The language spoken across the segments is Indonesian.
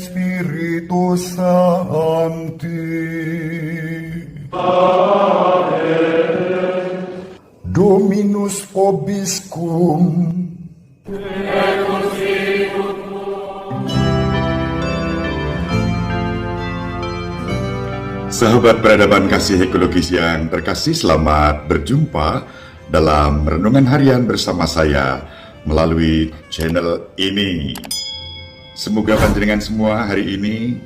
Spiritus Sancti. Dominus vobiscum. Sahabat peradaban kasih ekologis yang terkasih, selamat berjumpa dalam Renungan Harian bersama saya melalui channel ini. Semoga panjenengan semua hari ini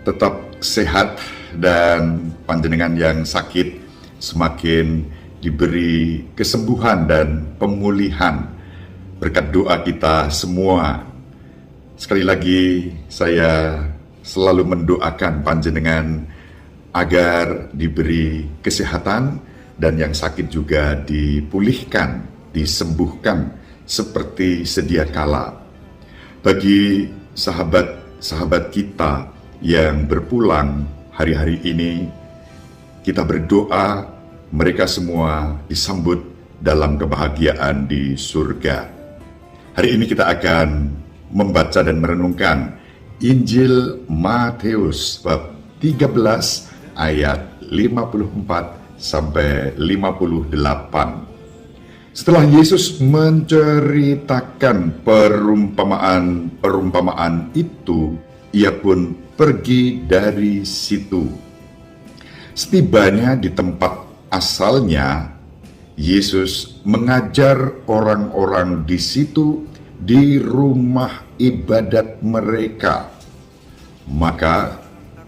tetap sehat dan panjenengan yang sakit semakin diberi kesembuhan dan pemulihan berkat doa kita semua. Sekali lagi saya selalu mendoakan panjenengan agar diberi kesehatan dan yang sakit juga dipulihkan, disembuhkan seperti sedia kala. Bagi sahabat-sahabat kita yang berpulang hari-hari ini, kita berdoa mereka semua disambut dalam kebahagiaan di surga. Hari ini kita akan membaca dan merenungkan Injil Matius bab 13 ayat 54 sampai 58. Setelah Yesus menceritakan perumpamaan itu, ia pun pergi dari situ. Setibanya di tempat asalnya, Yesus mengajar orang-orang di situ di rumah ibadat mereka. Maka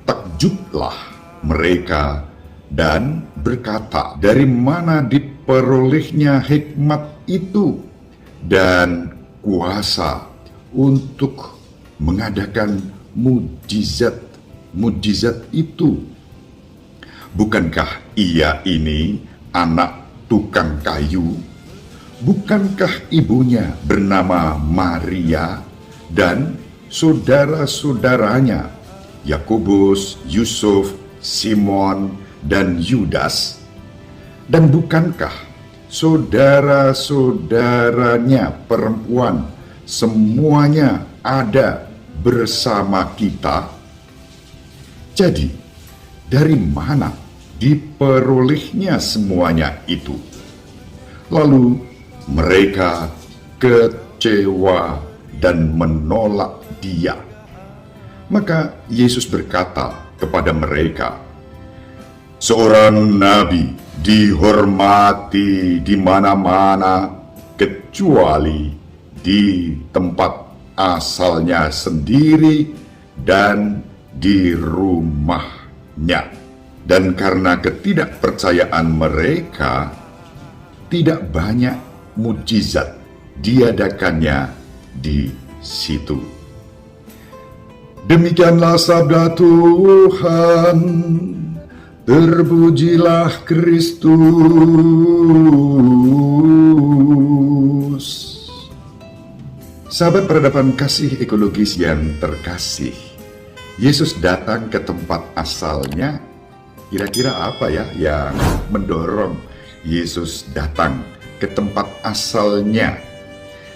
takjublah mereka dan berkata, "Dari mana diperolehnya hikmat itu dan kuasa untuk mengadakan mujizat itu? Bukankah ia ini anak tukang kayu? Bukankah ibunya bernama Maria dan saudara-saudaranya Yakobus, Yusuf, Simon, dan Yudas? Dan bukankah saudara-saudaranya perempuan semuanya ada bersama kita? Jadi, dari mana diperolehnya semuanya itu?" Lalu mereka kecewa dan menolak Dia. Maka Yesus berkata kepada mereka, "Seorang nabi dihormati di mana-mana kecuali di tempat asalnya sendiri dan di rumahnya." Dan karena ketidakpercayaan mereka, tidak banyak mujizat diadakannya di situ. Demikianlah sabda Tuhan. Terpujilah Kristus. Sahabat peradaban kasih ekologis yang terkasih, Yesus datang ke tempat asalnya. Kira-kira apa ya yang mendorong Yesus datang ke tempat asalnya?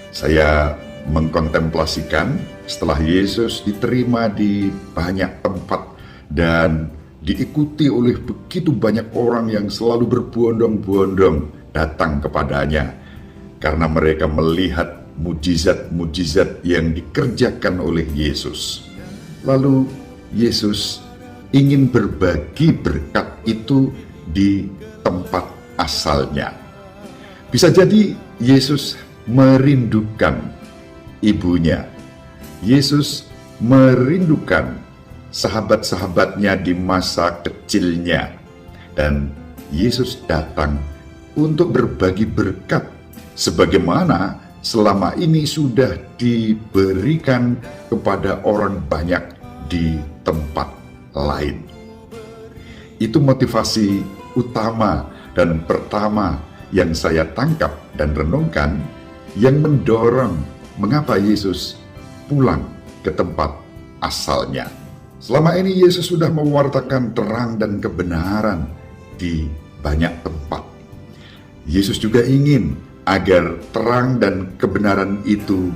Saya mengkontemplasikan setelah Yesus diterima di banyak tempat dan diikuti oleh begitu banyak orang yang selalu berbondong-bondong datang kepadanya karena mereka melihat mujizat-mujizat yang dikerjakan oleh Yesus. Lalu Yesus ingin berbagi berkat itu di tempat asalnya. Bisa jadi Yesus merindukan ibunya. Yesus merindukan sahabat-sahabatnya di masa kecilnya. Dan Yesus datang untuk berbagi berkat sebagaimana selama ini sudah diberikan kepada orang banyak di tempat lain. Itu motivasi utama dan pertama yang saya tangkap dan renungkan, yang mendorong mengapa Yesus pulang ke tempat asalnya. Selama ini Yesus sudah mewartakan terang dan kebenaran di banyak tempat. Yesus juga ingin agar terang dan kebenaran itu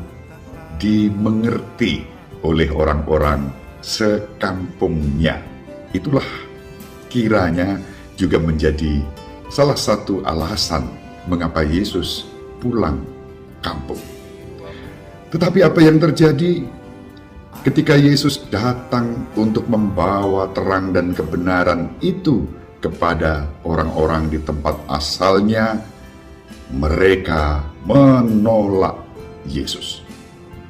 dimengerti oleh orang-orang sekampungnya. Itulah kiranya juga menjadi salah satu alasan mengapa Yesus pulang kampung. Tetapi apa yang terjadi ketika Yesus datang untuk membawa terang dan kebenaran itu kepada orang-orang di tempat asalnya? Mereka menolak Yesus.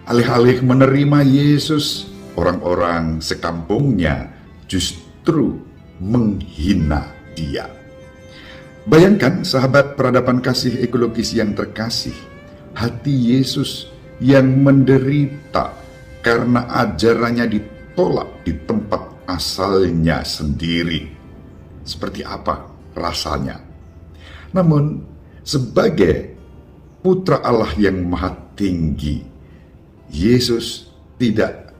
Alih-alih menerima Yesus, orang-orang sekampungnya justru menghina Dia. Bayangkan sahabat peradaban kasih ekologis yang terkasih, hati Yesus yang menderita karena ajarannya ditolak di tempat asalnya sendiri. Seperti apa rasanya? Namun, sebagai putra Allah yang maha tinggi, Yesus tidak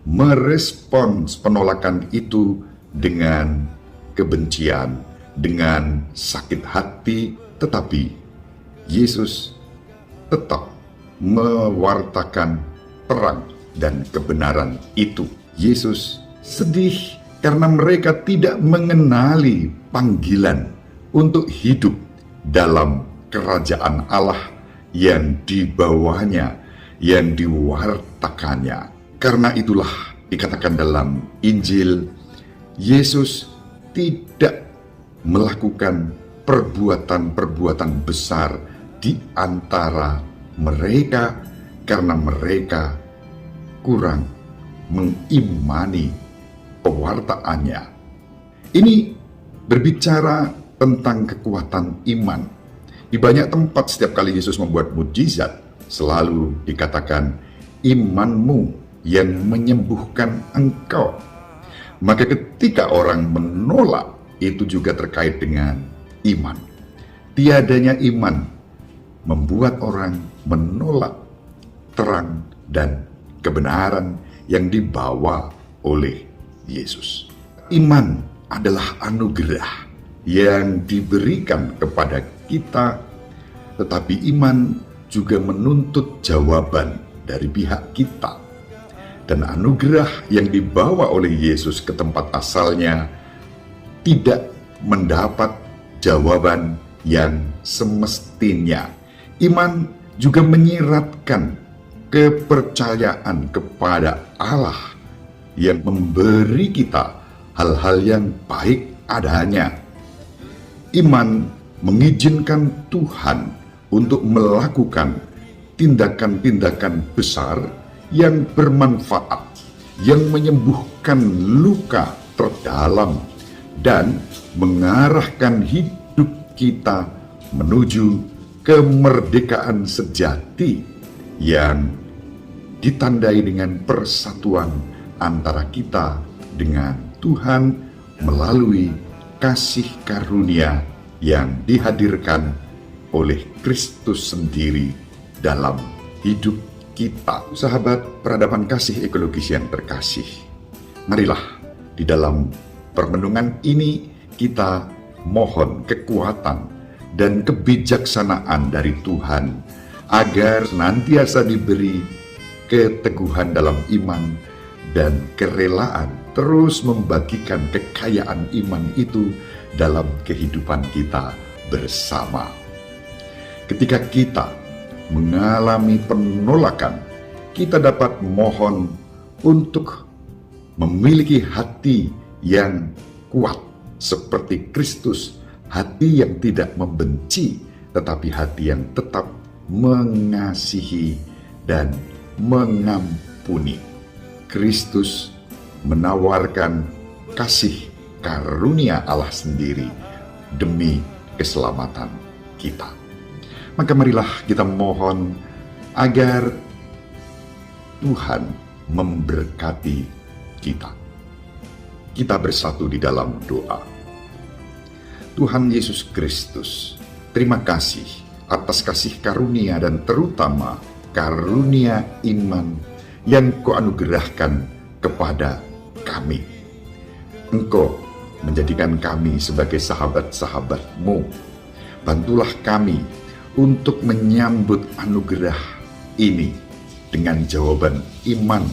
merespons penolakan itu dengan kebencian, dengan sakit hati, tetapi Yesus tetap mewartakan terang dan kebenaran itu. Yesus sedih karena mereka tidak mengenali panggilan untuk hidup dalam kerajaan Allah yang dibawanya, yang diwartakannya. Karena itulah dikatakan dalam Injil, Yesus tidak melakukan perbuatan-perbuatan besar di antara mereka karena mereka kurang mengimani pewartaannya. Ini berbicara tentang kekuatan iman. Di banyak tempat setiap kali Yesus membuat mukjizat, selalu dikatakan imanmu yang menyembuhkan engkau. Maka ketika orang menolak, itu juga terkait dengan iman. Tiadanya iman membuat orang menolak terang dan kebenaran yang dibawa oleh Yesus. Iman adalah anugerah yang diberikan kepada kita, tetapi iman juga menuntut jawaban dari pihak kita. Dan anugerah yang dibawa oleh Yesus ke tempat asalnya tidak mendapat jawaban yang semestinya. Iman juga menyiratkan kepercayaan kepada Allah yang memberi kita hal-hal yang baik adanya. Iman mengizinkan Tuhan untuk melakukan tindakan-tindakan besar yang bermanfaat, yang menyembuhkan luka terdalam dan mengarahkan hidup kita menuju kemerdekaan sejati yang ditandai dengan persatuan antara kita dengan Tuhan melalui kasih karunia yang dihadirkan oleh Kristus sendiri dalam hidup kita. Sahabat peradaban kasih ekologis yang terkasih, marilah di dalam permenungan ini kita mohon kekuatan dan kebijaksanaan dari Tuhan agar senantiasa diberi keteguhan dalam iman dan kerelaan terus membagikan kekayaan iman itu dalam kehidupan kita bersama. Ketika kita mengalami penolakan, kita dapat mohon untuk memiliki hati yang kuat seperti Kristus, hati yang tidak membenci, tetapi hati yang tetap mengasihi dan mengampuni. Kristus menawarkan kasih karunia Allah sendiri demi keselamatan kita. Maka marilah kita mohon agar Tuhan memberkati kita. Kita bersatu di dalam doa. Tuhan Yesus Kristus, terima kasih atas kasih karunia dan terutama karunia iman yang Kau anugerahkan kepada kami. Engkau menjadikan kami sebagai sahabat-sahabat-Mu. Bantulah kami untuk menyambut anugerah ini dengan jawaban iman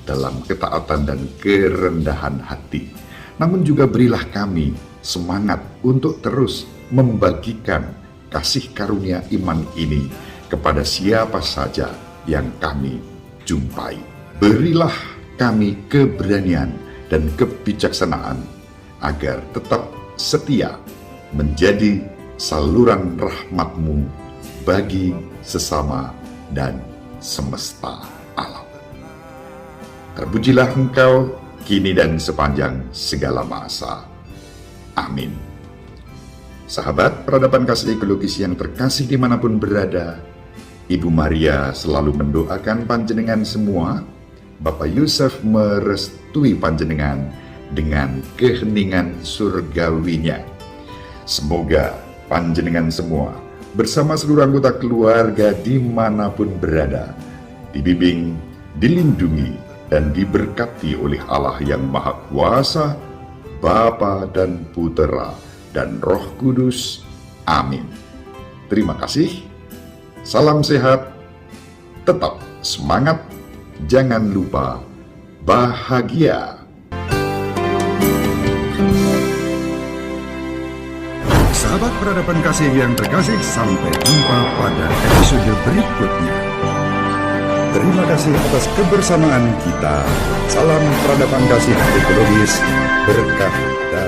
dalam ketaatan dan kerendahan hati. Namun juga berilah kami semangat untuk terus membagikan kasih karunia iman ini kepada siapa saja yang kami jumpai. Berilah kami keberanian dan kebijaksanaan agar tetap setia menjadi saluran rahmat-Mu bagi sesama dan semesta alam. Terpujilah Engkau kini dan sepanjang segala masa. Amin. Sahabat peradaban kasih ekologis yang terkasih dimanapun berada, Ibu Maria selalu mendoakan panjenengan semua. Bapak Yusuf merestui panjenengan dengan keheningan surgawinya. Semoga panjenengan semua bersama seluruh anggota keluarga dimanapun berada, dibimbing, dilindungi, dan diberkati oleh Allah yang Maha Kuasa, Bapa dan Putera dan Roh Kudus. Amin. Terima kasih. Salam sehat. Tetap semangat. Jangan lupa bahagia. Sahabat peradaban kasih yang terkasih, sampai jumpa pada episode berikutnya. Terima kasih atas kebersamaan kita. Salam peradaban kasih ekologis, berkah dan